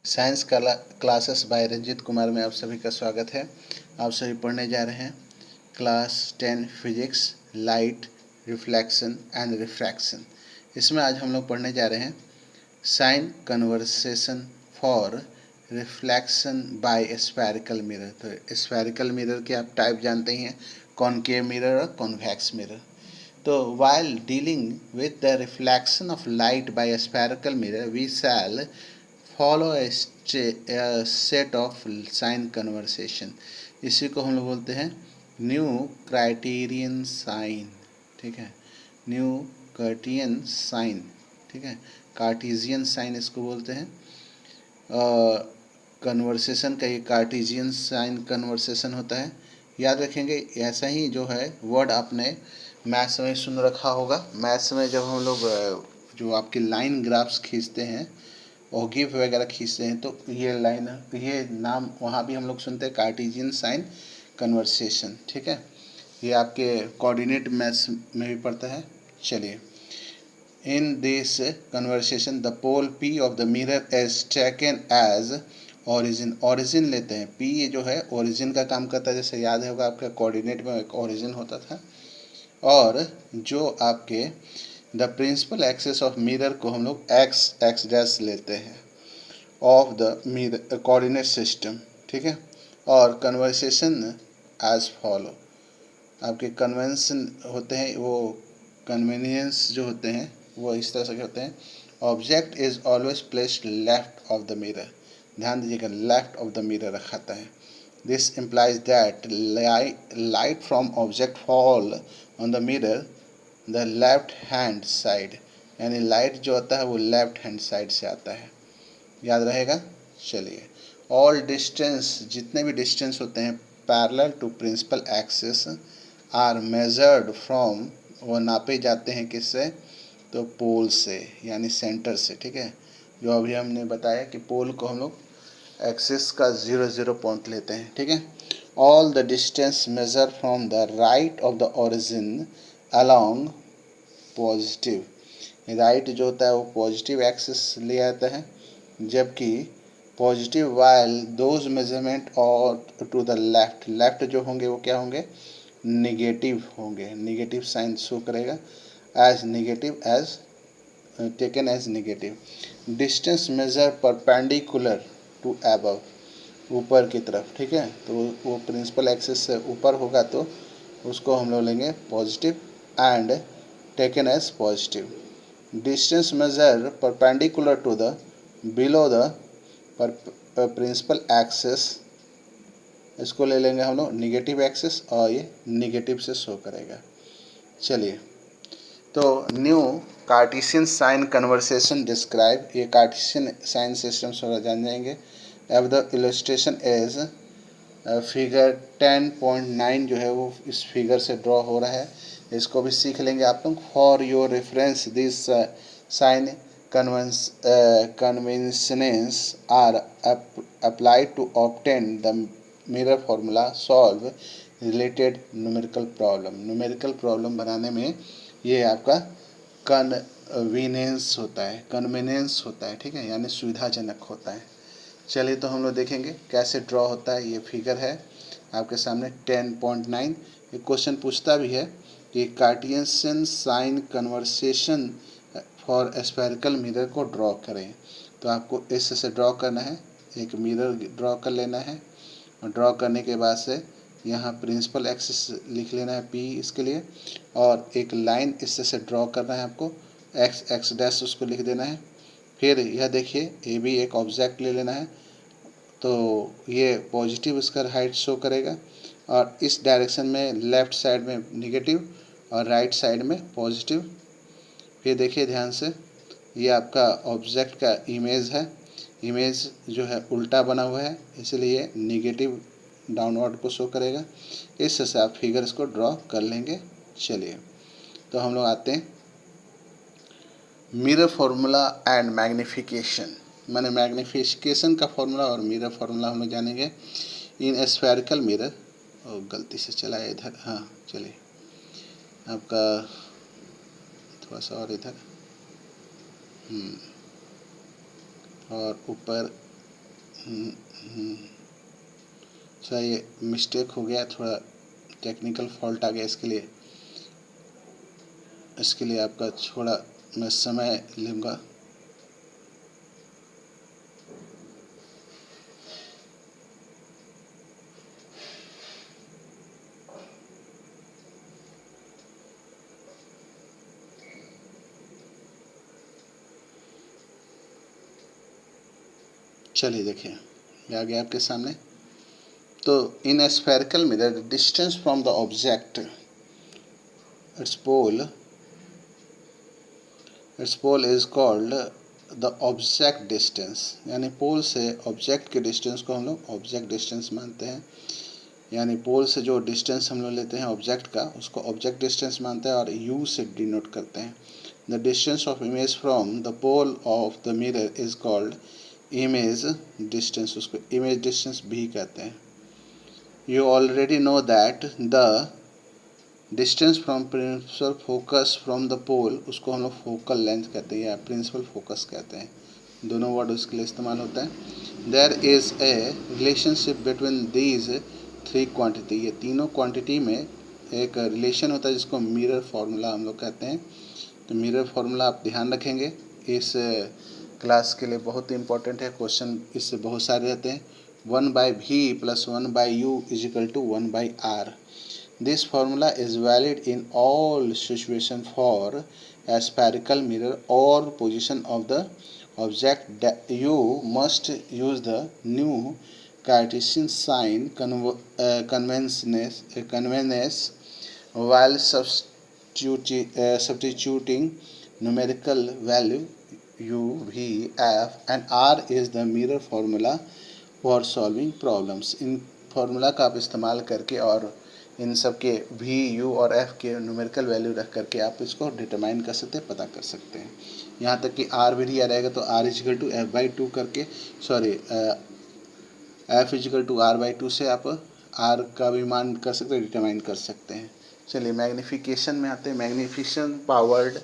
Science classes by Ranjeet Kumar में आप सभी का स्वागत है। आप सभी पढ़ने जा रहे हैं class 10 physics, light, reflection and refraction. इसमें आज हम लोग पढ़ने जा रहे हैं sign conversation for reflection by spherical mirror. तो स्फेरिकल मिरर के आप टाइप जानते ही हैं, कॉनकेव मिरर और कॉन्वेक्स मिरर। तो while dealing with the reflection of light by a spherical mirror, we shall follow a set of sign conversation। इसी को हम लोग बोलते हैं न्यू क्राइटेरियन साइन। ठीक है, न्यू कार्टियन साइन। ठीक है, कार्टिजियन साइन इसको बोलते हैं। कन्वर्सेशन का ये कार्टिजियन साइन कन्वर्सेशन होता है। याद रखेंगे, ऐसा ही जो है वर्ड आपने मैथ्स में सुन रखा होगा। मैथ्स में जब हम लोग जो आपके लाइन ग्राफ्स खींचते हैं, ओगिव वगैरह खींचते हैं, तो ये नाम वहाँ भी हम लोग सुनते हैं, कार्टिजियन साइन कन्वर्सेशन। ठीक है, ये आपके कोऑर्डिनेट मैथ्स में भी पड़ता है। चलिए, in this conversation the pole P of the mirror is taken as origin. Origin लेते हैं, पी ये जो है ओरिजिन का काम करता है। जैसे याद होगा आपका कोऑर्डिनेट में एक ओरिजिन होता था। और जो आपके the principal axis of mirror को हम लोग एक्स डैश लेते हैं of the mirror coordinate system. ठीक है, और कन्वर्सेशन एज फॉलो। आपके कन्वेंशन होते हैं, वो कन्वीनियंस जो होते हैं वो इस तरह से होते हैं। Object is always placed left of the mirror. ध्यान दीजिएगा, लेफ्ट ऑफ द मिरर रखा है। This implies that light from object fall on the mirror the left hand side। यानी लाइट जो आता है वो लेफ्ट हैंड साइड से आता है। याद रहेगा। चलिए, ऑल डिस्टेंस, जितने भी डिस्टेंस होते हैं parallel to principal axis are measured from, वो नापे जाते हैं किससे? तो पोल से, यानी सेंटर से। ठीक है, जो अभी हमने बताया कि पोल को हम लोग एक्सिस का 0 पॉइंट लेते हैं। ठीक है, all the distance measure from the right of the origin along positive. Right जो होता है वो पॉजिटिव एक्सिस ले आता है, जबकि पॉजिटिव वाइल दोज मेजरमेंट और टू द लेफ्ट, लेफ्ट जो होंगे वो क्या होंगे? निगेटिव होंगे। निगेटिव साइन शो करेगा, as negative as taken as negative. Distance measure perpendicular to above, ऊपर की तरफ। ठीक है, तो वो प्रिंसिपल एक्सिस से ऊपर होगा तो उसको हम लोग लेंगे positive and taken as positive. Distance measure perpendicular to the below the principal axis, इसको ले लेंगे हम लोग निगेटिव एक्सिस, और ये निगेटिव से शो करेगा। चलिए, तो new Cartesian sign conversation describe, ये कार्टेशियन साइन सिस्टम थोड़ा जान जाएंगे। अब द इलस्ट्रेशन इज फिगर 10.9 जो है वो इस फिगर से ड्रॉ हो रहा है। इसको भी सीख लेंगे आप लोग। For your reference this sign conventions are applied to obtain the mirror formula solve related numerical problem. Numerical problem बनाने में ये आपका कन्वीनियंस होता है। ठीक है, यानी सुविधाजनक होता है। चलिए, तो हम लोग देखेंगे कैसे ड्रॉ होता है। ये फिगर है आपके सामने 10.9। ये क्वेश्चन पूछता भी है कि Cartesian sign conversation for spherical mirror को ड्रॉ करें। तो आपको इससे ड्रॉ करना है, एक मिरर ड्रॉ कर लेना है, और ड्रॉ करने के बाद से यहाँ प्रिंसिपल एक्सिस लिख लेना है पी इसके लिए, और एक लाइन इससे से ड्रॉ करना है आपको, एक्स डैश उसको लिख देना है। फिर यह देखिए, ये भी एक ऑब्जेक्ट ले लेना है, तो ये पॉजिटिव इसका हाइट शो करेगा, और इस डायरेक्शन में लेफ़्ट साइड में निगेटिव और राइट साइड में पॉजिटिव। फिर देखिए ध्यान से, ये आपका ऑब्जेक्ट का इमेज है। इमेज जो है उल्टा बना हुआ है, इसलिए निगेटिव डाउनवर्ड को शो करेगा। इस से आप फिगर्स को ड्रॉ कर लेंगे। चलिए, तो हम लोग आते हैं मिरर फार्मूला एंड मैग्निफिकेशन। मैंने मैग्निफिकेशन का फार्मूला और मिरर फार्मूला हम लोग जानेंगे। इन स्फेरिकल मिरर, और गलती से चला है इधर, हाँ चलिए, आपका थोड़ा सा और इधर, और ऊपर अच्छा, ये मिस्टेक हो गया, थोड़ा टेक्निकल फॉल्ट आ गया, इसके लिए आपका थोड़ा मैं समय लूँगा। चलिए देखिए, ये आ गया आपके सामने। तो in a spherical mirror distance from the object its pole is called the object distance, यानी पोल से ऑब्जेक्ट के डिस्टेंस को हम लोग ऑब्जेक्ट डिस्टेंस मानते हैं। यानी पोल से जो डिस्टेंस हम लोग लेते हैं ऑब्जेक्ट का, उसको ऑब्जेक्ट डिस्टेंस मानते हैं और यू से डिनोट करते हैं। The distance of image from the pole of the mirror is called image distance, उसको इमेज डिस्टेंस भी कहते हैं। You already know that the distance from principal focus from the pole, उसको हम लोग फोकल लेंथ कहते हैं या प्रिंसिपल फोकस कहते हैं, दोनों वर्ड उसके लिए इस्तेमाल होता है। There is a relationship between these three quantity, ये तीनों क्वांटिटी में एक रिलेशन होता है जिसको मिरर फार्मूला हम लोग कहते हैं। तो मिरर फार्मूला आप ध्यान रखेंगे, इस क्लास के लिए बहुत इंपॉर्टेंट है, क्वेश्चन इससे बहुत सारे रहते हैं। 1/v + 1/u = 1/r। This formula is valid in all situations for a spherical mirror or position of the object. You must use the new Cartesian sign convenience while substituting numerical value u, v, f and r is the mirror formula for solving problems। In formula का आप इस्तेमाल करके और इन सब के we, you और F के numerical value रख करके आप इसको डिटरमाइन कर सकते हैं, पता कर सकते हैं। यहाँ तक कि आर भी दिया रहेगा तो आर = f/2 करके, सॉरी f = r/2 से आप आर का भी मान कर सकते हैं, डिटरमाइन कर सकते हैं। चलिए मैग्नीफिकेशन में आते हैं। Magnification powered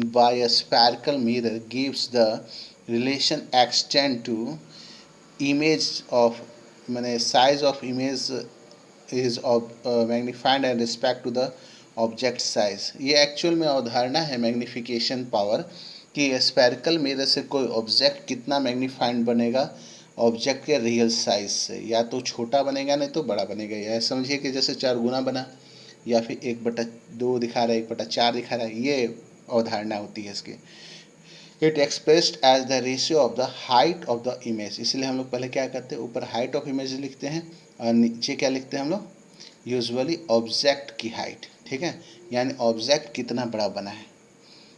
by a spherical mirror gives the relation extend to image of, मैंने size of image is magnified and respect to the object size. ये एक्चुअल में अवधारणा है मैग्नीफिकेशन पावर कि स्फेरिकल मिरर से कोई ऑब्जेक्ट कितना मैग्नीफाइड बनेगा ऑब्जेक्ट के रियल साइज से, या तो छोटा बनेगा नहीं तो बड़ा बनेगा। या समझिए कि जैसे 4 गुना बना या फिर 1/2 दिखा रहा है, 1/4 दिखा रहा है, ये अवधारणा होती है इसकी। It expressed as the ratio of the height of the image, इसलिए हम लोग पहले क्या करते हैं, ऊपर हाइट ऑफ इमेज लिखते हैं और नीचे क्या लिखते हैं हम लोग, यूजुअली ऑब्जेक्ट की हाइट। ठीक है, यानी ऑब्जेक्ट कितना बड़ा बना है,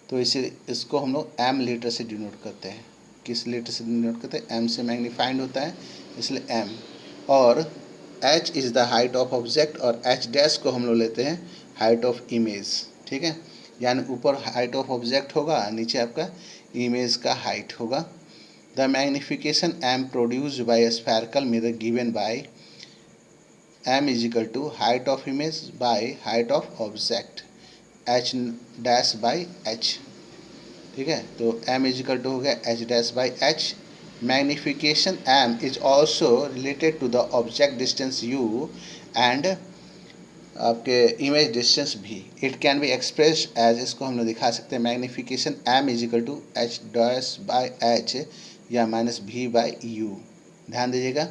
तो इसको हम लोग एम लीटर से डिनोट करते हैं। किस लीटर से डिनोट करते हैं, एम से मैग्नीफाइड होता है इसलिए एम। और H is the height of object और एच डैश को हम लोग लेते हैं हाइट ऑफ इमेज। ठीक है, यानी ऊपर हाइट ऑफ ऑब्जेक्ट होगा, नीचे आपका इमेज का हाइट होगा। The magnification m produced by spherical mirror given by m = height of image by height of object h dash by h। ठीक है, तो m = हो गया h dash by h। Magnification m is also related to the object distance u and आपके image distance भी। It can be express as, इसको हम लोग दिखा सकते हैं, magnification m = h dash by h या -v/u। ध्यान दीजिएगा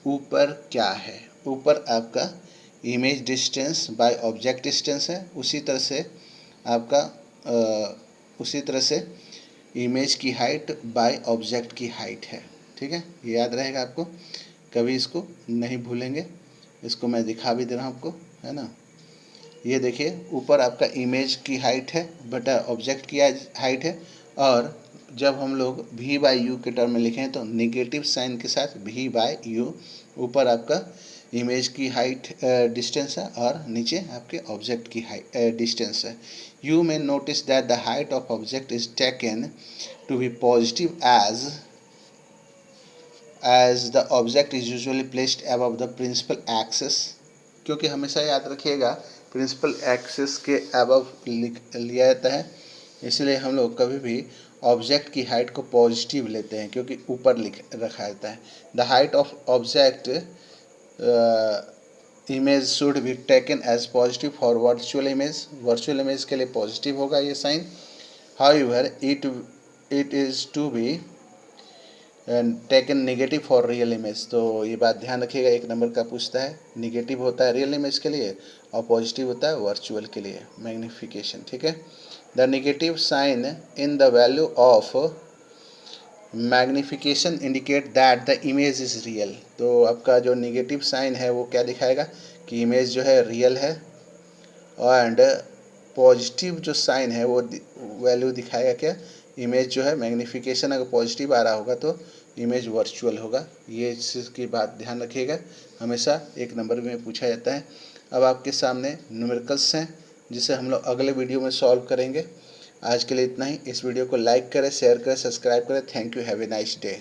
ऊपर क्या है, ऊपर आपका image distance by object distance है, उसी तरह से इमेज की हाइट बाय ऑब्जेक्ट की हाइट है। ठीक है, ये याद रहेगा आपको, कभी इसको नहीं भूलेंगे। इसको मैं दिखा भी दे रहा हूँ आपको, है ना। ये देखिए ऊपर आपका इमेज की हाइट है बटा ऑब्जेक्ट की हाइट है, और जब हम लोग v/u के टर्म में लिखें तो नेगेटिव साइन के साथ v/u, ऊपर आपका इमेज की हाइट डिस्टेंस है और नीचे आपके ऑब्जेक्ट की हाइट डिस्टेंस है। You may notice that the height of object is taken to be positive as the object is usually placed above the principal axis, क्योंकि हमेशा याद रखिएगा प्रिंसिपल एक्सिस के अबव लिया जाता है, इसलिए हम लोग कभी भी ऑब्जेक्ट की हाइट को पॉजिटिव लेते हैं क्योंकि ऊपर लिख रखा रहता है। The height of object image should be taken as positive for virtual image के लिए पॉजिटिव होगा ये sign. However it is to be taken negative for real image. तो ये बात ध्यान रखिएगा, 1 नंबर का पूछता है, नेगेटिव होता है रियल इमेज के लिए और पॉजिटिव होता है वर्चुअल के लिए, मैग्निफिकेशन। ठीक है। The negative sign in the value of magnification indicate that the image is real. तो आपका जो नेगेटिव साइन है वो क्या दिखाएगा कि इमेज जो है रियल है, एंड पॉजिटिव जो साइन है वो वैल्यू दिखाएगा क्या, इमेज जो है मैग्निफिकेशन अगर पॉजिटिव आ रहा होगा तो इमेज वर्चुअल होगा। ये चीज़ की बात ध्यान रखिएगा, हमेशा 1 नंबर में पूछा जाता है। अब आपके सामने न्यूमेरिकल्स हैं जिसे हम लोग अगले वीडियो में सॉल्व करेंगे। आज के लिए इतना ही। इस वीडियो को लाइक करें, शेयर करें, सब्सक्राइब करें। Thank you, have a nice day.